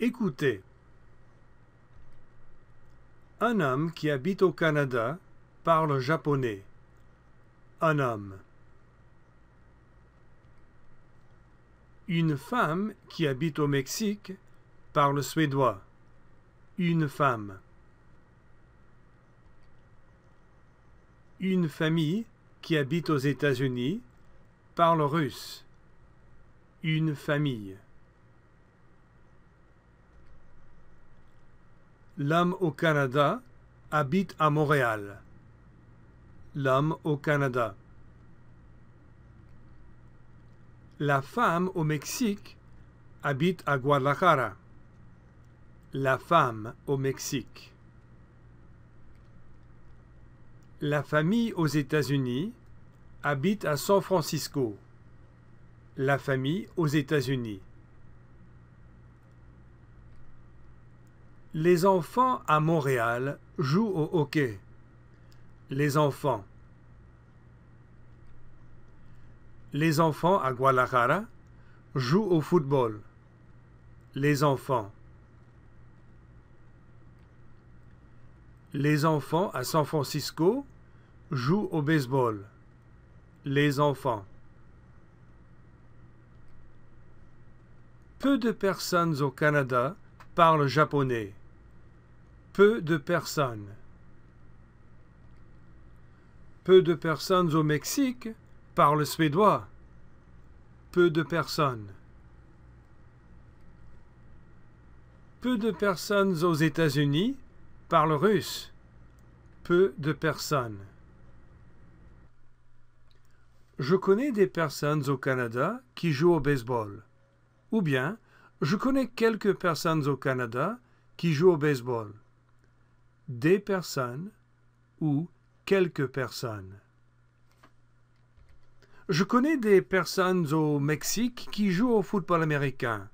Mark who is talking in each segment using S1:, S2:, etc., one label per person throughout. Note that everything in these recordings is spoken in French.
S1: Écoutez. Un homme qui habite au Canada parle japonais. Un homme. Une femme qui habite au Mexique parle suédois. Une femme. Une famille qui habite aux États-Unis parle russe. Une famille. L'homme au Canada habite à Montréal. L'homme au Canada. La femme au Mexique habite à Guadalajara. La femme au Mexique. La famille aux États-Unis habite à San Francisco. La famille aux États-Unis. Les enfants à Montréal jouent au hockey. Les enfants. Les enfants à Guadalajara jouent au football. Les enfants. Les enfants à San Francisco jouent au baseball. Les enfants. Peu de personnes au Canada parlent japonais. Peu de personnes. Peu de personnes au Mexique parlent suédois. Peu de personnes. Peu de personnes aux États-Unis parlent russe. Peu de personnes. Je connais des personnes au Canada qui jouent au baseball. Ou bien, je connais quelques personnes au Canada qui jouent au baseball. Des personnes ou quelques personnes. Je connais des personnes au Mexique qui jouent au football américain.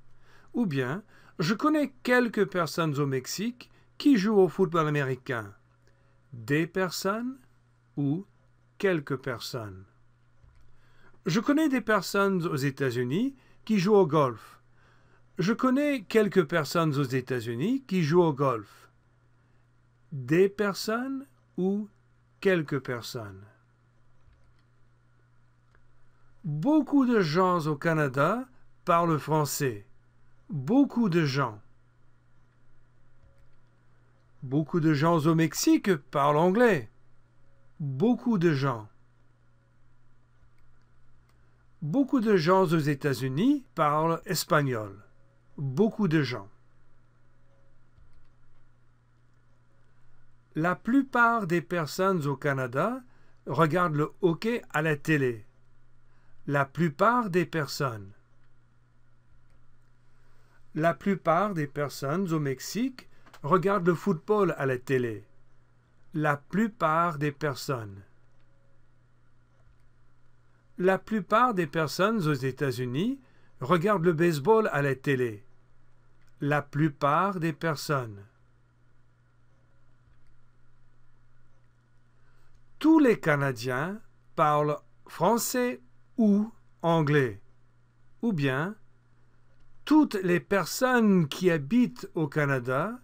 S1: Ou bien, je connais quelques personnes au Mexique qui jouent au football américain. Des personnes ou quelques personnes. Je connais des personnes aux États-Unis qui jouent au golf. Je connais quelques personnes aux États-Unis qui jouent au golf. Des personnes ou quelques personnes. Beaucoup de gens au Canada parlent français. Beaucoup de gens. Beaucoup de gens au Mexique parlent anglais. Beaucoup de gens. Beaucoup de gens aux États-Unis parlent espagnol. Beaucoup de gens. La plupart des personnes au Canada regardent le hockey à la télé. La plupart des personnes. La plupart des personnes au Mexique regardent le football à la télé. La plupart des personnes. La plupart des personnes aux États-Unis regardent le baseball à la télé. La plupart des personnes. Tous les Canadiens parlent français ou anglais. Ou bien, toutes les personnes qui habitent au Canada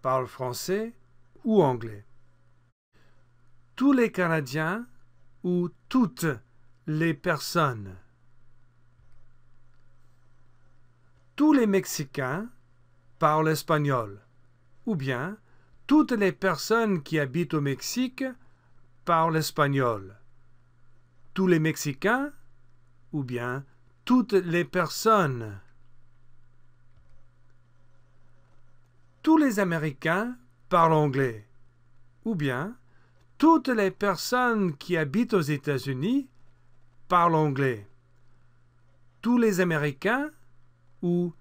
S1: parlent français ou anglais. Tous les Canadiens ou toutes les personnes. Tous les Mexicains parlent espagnol. Ou bien, toutes les personnes qui habitent au Mexique parlent espagnol. Tous les Mexicains ou bien toutes les personnes. Tous les Américains parlent anglais. Ou bien toutes les personnes qui habitent aux États-Unis parlent anglais. Tous les Américains ou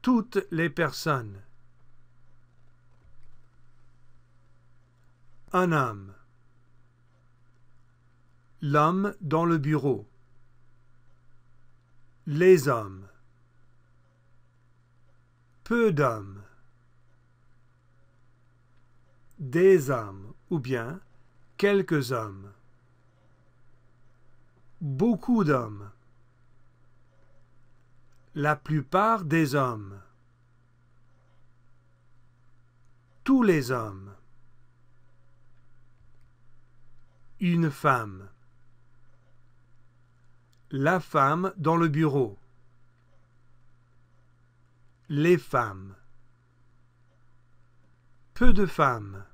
S1: toutes les personnes. Un homme. L'homme dans le bureau. Les hommes. Peu d'hommes. Des hommes ou bien quelques hommes. Beaucoup d'hommes. La plupart des hommes. tous les hommes. Une femme. La femme dans le bureau. Les femmes. Peu de femmes.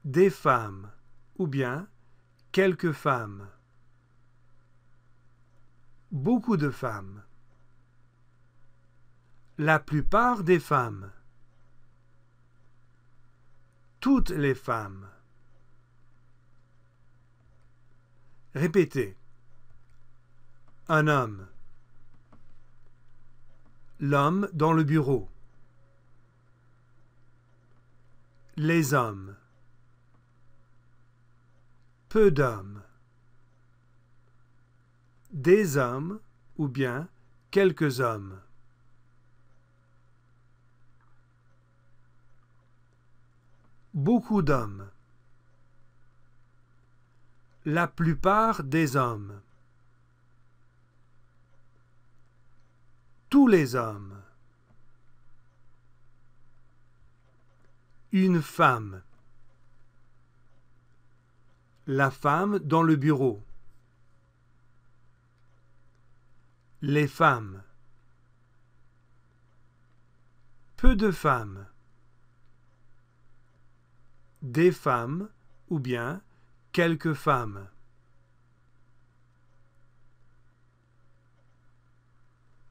S1: Des femmes ou bien quelques femmes. Beaucoup de femmes. La plupart des femmes. Toutes les femmes. Répétez. Un homme. L'homme dans le bureau. Les hommes. Peu d'hommes. Des hommes ou bien quelques hommes. Beaucoup d'hommes. La plupart des hommes. Tous les hommes. Une femme. La femme dans le bureau. Les femmes. Peu de femmes. Des femmes ou bien quelques femmes.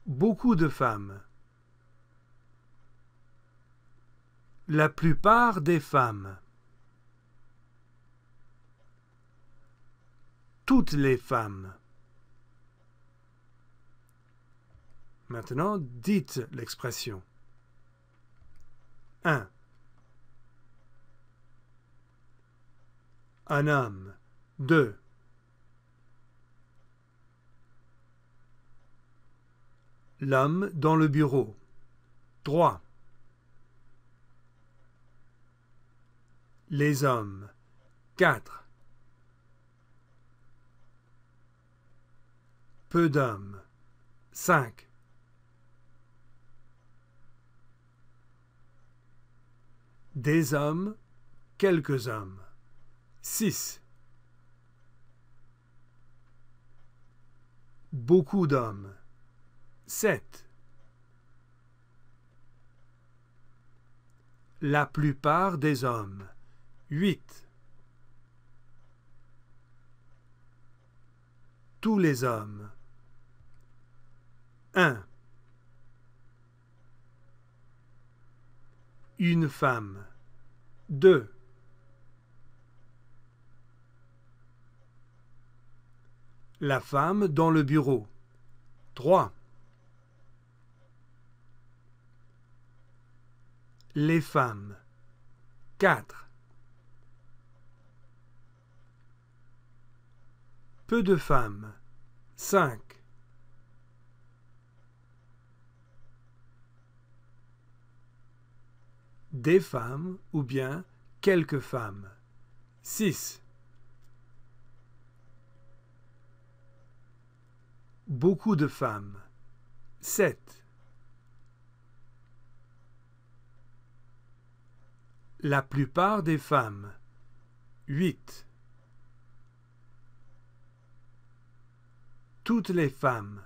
S1: Beaucoup de femmes. La plupart des femmes. Toutes les femmes. Maintenant, dites l'expression. 1. Un homme. 2. L'homme dans le bureau. 3. Les hommes. 4. Peu d'hommes. 5. Des hommes, quelques hommes. 6. Beaucoup d'hommes. 7. La plupart des hommes. 8. Tous les hommes. 1. Une femme. 2. La femme dans le bureau. 3. Les femmes. 4. Peu de femmes. 5. Des femmes ou bien quelques femmes. 6. Beaucoup de femmes. 7. La plupart des femmes. 8. Toutes les femmes.